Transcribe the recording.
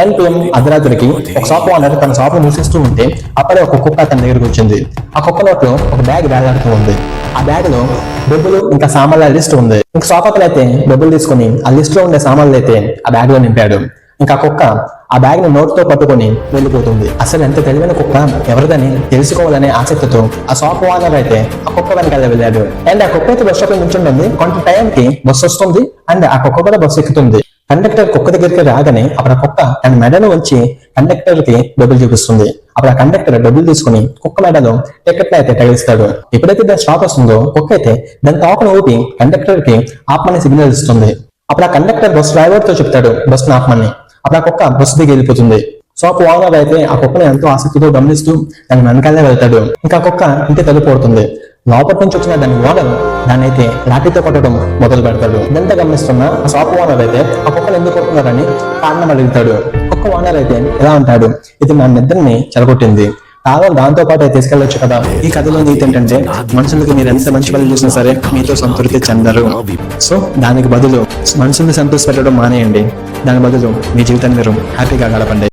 10 PM అర్ధరాత్రికి ఒక shop owner తన shop మూసిస్తూ ఉంటే అప్పుడే ఒక కుక్క తన దగ్గరికి వచ్చింది. ఆ కుక్క నోట్లో ఒక బ్యాగ్ వేలాడుతూ ఉంది. ఆ బ్యాగ్ లో డబ్బులు ఇంకా సామాన్ల లిస్ట్ ఉంది. ఇంకా షాప్ అతను అయితే డబ్బులు తీసుకుని ఆ లిస్ట్ లో ఉండే సామాన్లు అయితే ఆ బ్యాగ్ లో నింపాడు. ఇంకా కుక్క ఆ బ్యాగ్ ని నోట్తో పట్టుకొని వెళ్ళిపోతుంది. అసలు ఎంత తెలివైన కుక్క, ఎవరిదని తెలుసుకోవాలనే ఆసక్తితో ఆ షాప్ ఓనర్ అయితే ఆ కుక్క వెనకాల వెళ్ళాడు. అండ్ ఆ కుక్క అయితే బస్ స్టాప్ లో నిల్చుంటుంది. కొంత టైంకి బస్సు వస్తుంది అండ్ ఆ కుక్క కూడా బస్సు ఎక్కుతుంది. కండక్టర్ కుక్క దగ్గరికి రాగానే అప్పుడు ఆ కుక్క తన మెడను వచ్చి కండక్టర్ కి డబ్బులు చూపిస్తుంది. అప్పుడు ఆ కండక్టర్ డబ్బులు తీసుకుని కుక్క మెడలో టికెట్ అయితే తగిలిస్తాడు. ఎప్పుడైతే దాని స్టాప్ వస్తుందో కుక్క అయితే దాని తోకను ఊపి కండక్టర్ కి ఆపమని సిగ్నల్ ఇస్తుంది. అప్పుడు ఆ కండక్టర్ బస్ డ్రైవర్ తో చెప్తాడు బస్సును ఆపమని. అప్పుడు ఆ కుక్క బస్సు దిగి వెళ్ళిపోతుంది. షాప్ ఓనర్ అయితే ఆ కుక్కను ఎంతో ఆసక్తితో గమనిస్తూ దాని వెనకాలే వెళ్తాడు. ఇంకా కుక్క ఇంటి తలుపు కొడుతుంది. లోపటి నుంచి వచ్చిన దాని ఓనర్ దాన్ని అయితే లాఠీతో కొట్టడం మొదలు పెడతాడు. ఇదంతా గమనిస్తున్న ఆ షాప్ ఓనర్ అయితే ఆ కుక్కను ఎందుకు కొడుతున్నారని కారణం అడుగుతాడు. కుక్క ఓనర్ అయితే ఎలా అంటాడు, ఇది మా నిద్రని చెడగొట్టింది, కాలం దాంతో పాటు తీసుకెళ్లొచ్చు కదా. ఈ కథలో నీతి ఏంటంటే మనుషులకి మీరు ఎంత మంచి పనులు చేసినా సరే మీతో సంతృప్తి చెందరు. సో దానికి బదులు మనుషుల్ని సంతోష పెట్టడం మానేయండి. దాని బదులు మీ జీవితాన్ని మీరు హ్యాపీగా గడపండి.